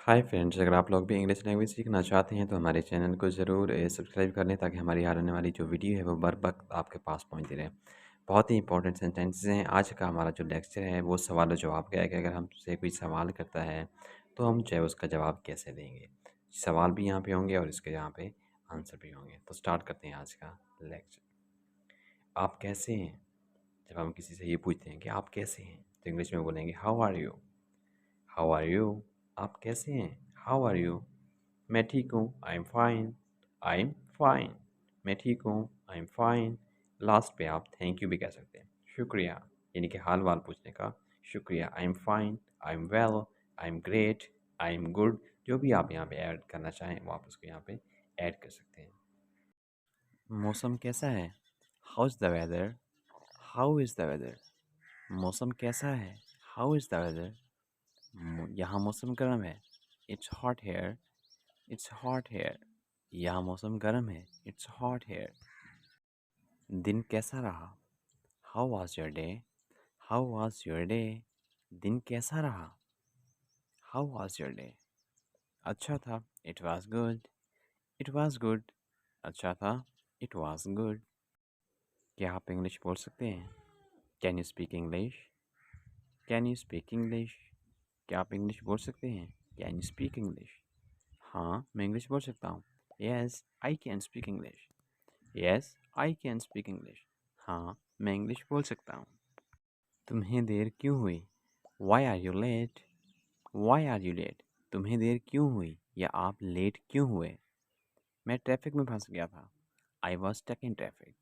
Hi friends, अगर आप लोग भी इंग्लिश लैंग्वेज सीखना चाहते हैं तो हमारे चैनल को ज़रूर सब्सक्राइब कर लें ताकि हमारी आने वाली जो वीडियो है वो बर वक्त आपके पास पहुंचती रहे। बहुत ही इंपॉर्टेंट सेंटेंसेस हैं। आज का हमारा जो लेक्चर है वो सवाल और जवाब का है कि अगर हमसे कोई सवाल करता है तो हम जो है उसका जवाब कैसे देंगे। सवाल भी यहाँ पे होंगे और इसके यहाँ पे आंसर भी होंगे। तो स्टार्ट करते हैं आज का लेक्चर। आप कैसे हैं? जब हम किसी से ये पूछते हैं कि आप कैसे हैं तो इंग्लिश में बोलेंगे how are you. How are you. आप कैसे हैं? How are you. मैं ठीक हूँ, I am fine. I am fine. मैं ठीक हूँ, आई एम फाइन। लास्ट पे आप थैंक यू भी कह सकते हैं, शुक्रिया, यानी कि हाल वाल पूछने का शुक्रिया। आई am fine, I am well, I am great, I am good. जो भी आप यहाँ पे ऐड करना चाहें वो आप उसको यहाँ पे ऐड कर सकते हैं। मौसम कैसा है? How is the weather? How is the weather? मौसम कैसा है? How is the weather? यहाँ मौसम गर्म है। It's hot here. It's hot here. यहाँ मौसम गर्म है। It's hot here. दिन कैसा रहा? How was your day? How was your day? दिन कैसा रहा? How was your day? अच्छा था। It was good. It was good. अच्छा था। It was good. क्या आप इंग्लिश बोल सकते हैं? Can you speak English? Can you speak English? क्या आप इंग्लिश बोल सकते हैं? Can you speak English? हाँ, मैं इंग्लिश बोल सकता हूँ। Yes I can speak English. Yes I can speak English. हाँ, मैं इंग्लिश बोल सकता हूँ। तुम्हें देर क्यों हुई? Why are you late? Why are you late? तुम्हें देर क्यों हुई या आप लेट क्यों हुए? मैं ट्रैफिक में फंस गया था। I was stuck in traffic.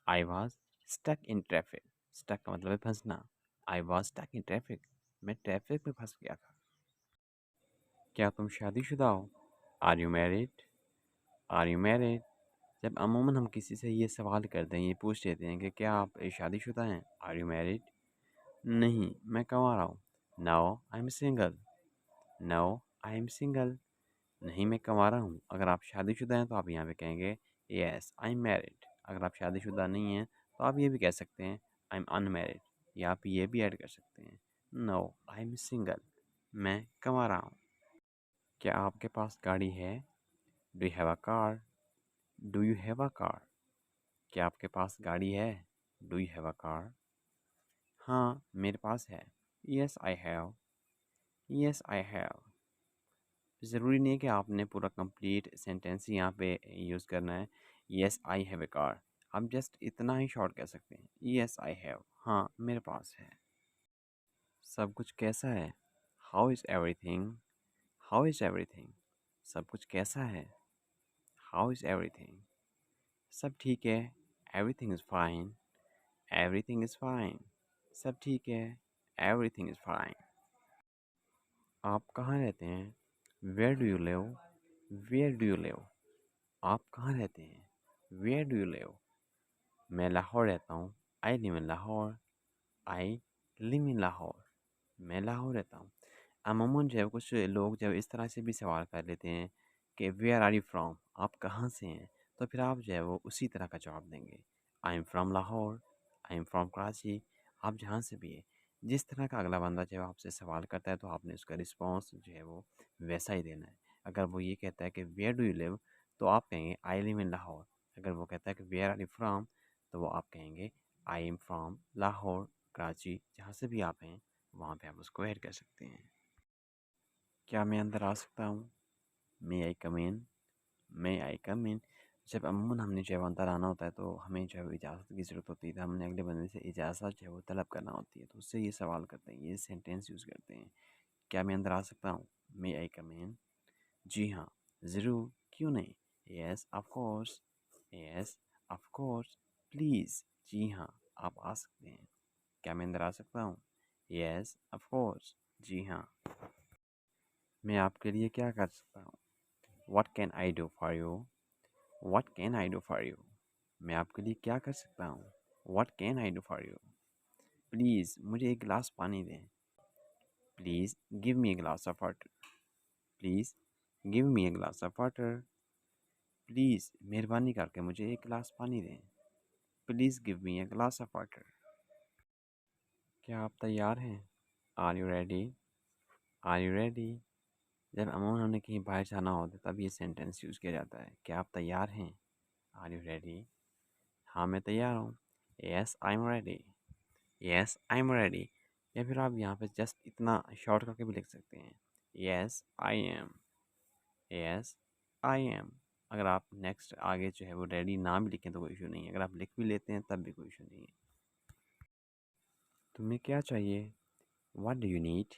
I was stuck in traffic. Stuck का मतलब है फंसना। I was stuck in traffic. मैं ट्रैफिक में फंस गया था। क्या तुम शादीशुदा हो? Are you married? Are you married? जब अमूमन हम किसी से ये सवाल करते हैं, ये पूछ लेते हैं कि क्या आप शादीशुदा हैं? Are you married? नहीं, मैं कमा रहा हूँ। No I am single. No I am single. नहीं, मैं कमा रहा हूँ। अगर आप शादीशुदा हैं तो आप यहाँ पे कहेंगे येस आई एम मैरिड। अगर आप शादीशुदा नहीं हैं तो आप ये भी कह सकते हैं आई एम अनमैरिड, या आप ये भी ऐड कर सकते हैं नो आई एम सिंगल, मैं कमा रहा हूँ। क्या आपके पास गाड़ी है? Do you have a car? Do you have a car? क्या आपके पास गाड़ी है? Do you have a car? हाँ, मेरे पास है। Yes I have. Yes I have. ज़रूरी नहीं है कि आपने पूरा कंप्लीट सेंटेंस यहाँ पे यूज़ करना है। Yes I have a car. आप जस्ट इतना ही शॉर्ट कह सकते हैं, यस आई हैव, हाँ मेरे पास है। सब कुछ कैसा है? How is everything? How is everything? सब कुछ कैसा है? How is everything? सब ठीक है। Everything is fine. Everything is fine. सब ठीक है। Everything is fine. आप कहाँ रहते हैं? Where do you live? Where do you live? आप कहाँ रहते हैं? Where do you live? मैं लाहौर रहता हूँ। I live in Lahore. I live in Lahore. मैं लाहौर रहता हूँ। अमूमन जो है कुछ लोग जब इस तरह से भी सवाल कर लेते हैं कि वेयर आर यू फ्रॉम, आप कहाँ से हैं, तो फिर आप जो है वो उसी तरह का जवाब देंगे। I am from Lahore. I am from Karachi. आप जहाँ से भी है, जिस तरह का अगला बंदा जब आपसे सवाल करता है तो आपने उसका रिस्पॉन्स जो है वो वैसा ही देना है। अगर वो ये कहता है कि वेयर डू यू लिव, तो आप कहेंगे आई लिव इन लाहौर। अगर वो कहता है कि वेयर आर यू फ्रॉम, तो वो आप कहेंगे I am from Lahore, Karachi, जहाँ से भी आप हैं वहाँ पे आप उसको ऐड कर सकते हैं। क्या मैं अंदर आ सकता हूँ? मे आई कम इन? मे आई कम इन? जब अमूमन हमने जो है अंदर आना होता है तो हमें जो है इजाज़त की ज़रूरत होती है, तो हमने अगले बंदे से इजाज़त जो है वो तलब करना होती है, तो उससे ये सवाल करते हैं, ये सेंटेंस यूज़ करते हैं। क्या मैं अंदर आ सकता हूँ? मे आई कम इन? जी हाँ, ज़रूर, क्यों नहीं? Yes of course. Yes of course. Please, जी हाँ, आप आ सकते हैं। क्या मैं अंदर आ सकता हूँ? Yes of course. जी हाँ। मैं आपके लिए क्या कर सकता हूँ? What can I do for you? What can I do for you? मैं आपके लिए क्या कर सकता हूँ? What can I do for you? Please मुझे एक गिलास पानी दें। Please give me a glass of water. Please give me a glass of water. Please मेहरबानी करके मुझे एक गिलास पानी दें। Please give me a glass of water. क्या आप तैयार हैं? Are you ready? Are you ready? जब अमूमन हमने कहीं बाहर जाना होता है तब ये सेंटेंस यूज़ किया जाता है। क्या आप तैयार हैं? Are you ready? हाँ मैं तैयार हूँ। Yes I am ready. Yes I am ready. या फिर आप यहाँ पे जस्ट इतना शॉर्ट करके भी लिख सकते हैं, yes I M. Yes I M. अगर आप नेक्स्ट आगे जो है वो रेडी ना भी लिखें तो कोई इशू नहीं है, अगर आप लिख भी लेते हैं तब भी कोई इशू नहीं है। तुम्हें क्या चाहिए? What do you need?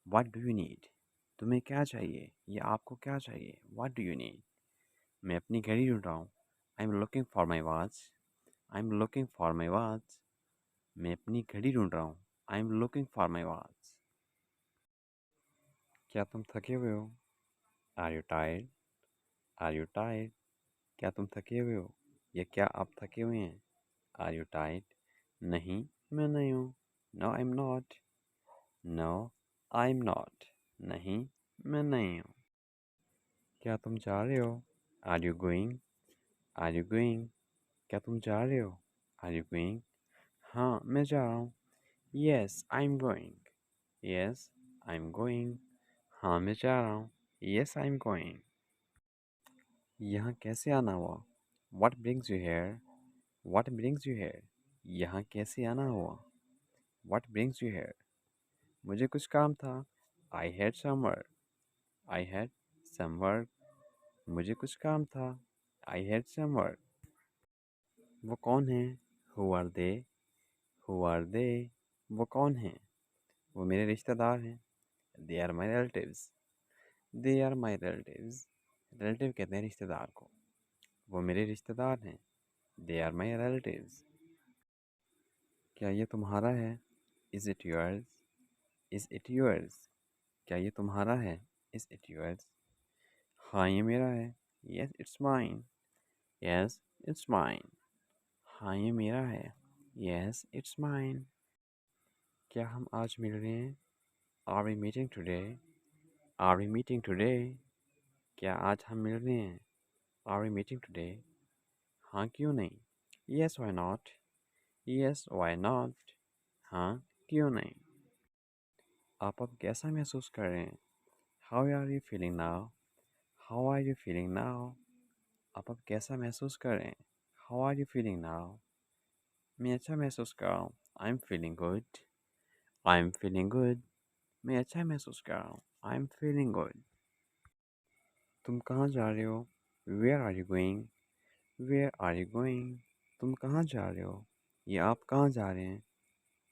What do you need? तुम्हें क्या चाहिए या आपको क्या चाहिए? What do you need? मैं अपनी घड़ी ढूंढ रहा हूँ। I am looking for my watch. I am looking for my watch. मैं अपनी घड़ी ढूंढ रहा हूँ। I am looking for my watch. क्या तुम थके हुए हो? Are you tired? Are you tired? क्या तुम थके हुए हो या क्या आप थके हुए हैं? Are you tired? नहीं मैं नहीं हूँ। No I am not. No I am not. नहीं मैं नहीं हूँ। क्या तुम जा रहे हो? Are you going? Are you going? क्या तुम जा रहे हो? Are you going? हाँ मैं जा रहा हूँ। Yes I am going. Yes I am going. हाँ मैं जा रहा हूँ। Yes I am going. यहाँ कैसे आना हुआ? What brings you here? What brings you here? यहाँ कैसे आना हुआ? What brings you here? मुझे कुछ काम था। I had some work. I had some work. मुझे कुछ काम था। I had some work. वो कौन है? Who are they? Who are they? वो कौन है? वो मेरे रिश्तेदार हैं। They are my relatives. They are my relatives. Relative कहते हैं रिश्तेदार को। वो मेरे रिश्तेदार हैं। They are my relatives. क्या ये तुम्हारा है? Is it yours? Is it yours? क्या ये तुम्हारा है? Is it yours? हाँ ये मेरा है। Yes it's mine. Yes it's mine. हाँ ये मेरा है। Yes it's mine. क्या हम आज मिल रहे हैं? Are we meeting today? Are we meeting today? क्या आज हम मिल रहे हैं? Are we meeting today? हाँ क्यों नहीं? Yes why not? Yes why not? हाँ क्यों नहीं? आप अब कैसा महसूस कर रहे हैं? How are you feeling now? How are you feeling now? आप अब कैसा महसूस कर रहे हैं? How are you feeling now? मैं अच्छा महसूस कर रहा हूँ। I'm feeling good. I'm feeling good. मैं अच्छा महसूस कर रहा हूँ। I'm feeling good. तुम कहाँ जा रहे हो? Where are you going? Where are you going? तुम कहाँ जा रहे हो? या आप कहाँ जा रहे हैं?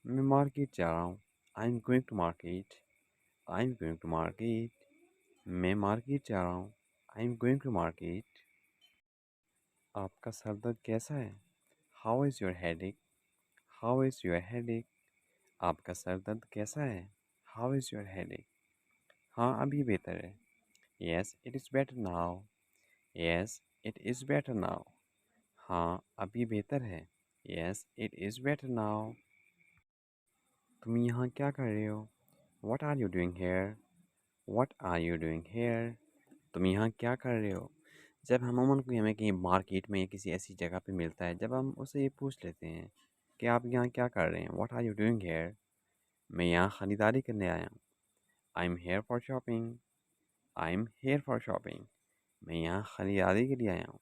मैं मार्केट जा रहा हूँ। I'm going to market. I'm going to market. मैं मार्केट जा रहा हूँ। I'm going to market. आपका सर दर्द कैसा है? How is your headache? How is your headache? आपका सर दर्द कैसा है? How is your headache? हाँ अभी बेहतर है। Yes it is better now. Yes it is better now. हाँ अभी बेहतर है। Yes it is better now. तुम यहाँ क्या कर रहे हो? What are you doing here? What are you doing here? तुम यहाँ क्या कर रहे हो? जब हम अमूमन कोई हमें कहीं मार्केट में या किसी ऐसी जगह पे मिलता है, जब हम उससे ये पूछ लेते हैं कि आप यहाँ क्या कर रहे हैं? What are you doing here? मैं यहाँ ख़रीदारी करने आया हूँ। I'm here for shopping. I'm here for shopping. मैं यहाँ ख़रीदारी के लिए आया हूँ।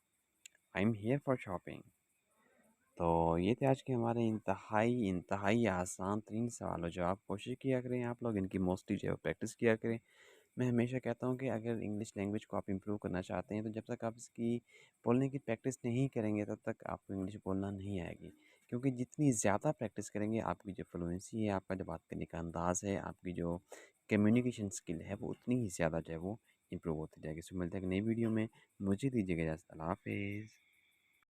I'm here for shopping. तो ये थे आज के हमारे इंतहाई आसान तरीन सवाल और जवाब। कोशिश किया करें आप लोग इनकी मोस्टली जो है प्रैक्टिस किया करें। मैं हमेशा कहता हूँ कि अगर इंग्लिश लैंग्वेज को आप इम्प्रूव करना चाहते हैं तो जब तक आप इसकी बोलने की प्रैक्टिस नहीं करेंगे तब तक आपको इंग्लिश बोलना नहीं आएगी, क्योंकि जितनी ज़्यादा प्रैक्टिस करेंगे आपकी जो फ्लुएंसी है, आपका जो बात करने का अंदाज़ है, आपकी जो कम्युनिकेशन स्किल है वो उतनी ही ज़्यादा जो है वो इम्प्रूव होती जाएगी। सो मिलते हैं एक नई वीडियो में। मुझे दीजिएगा इजाज़त। अल्लाह हाफिज़।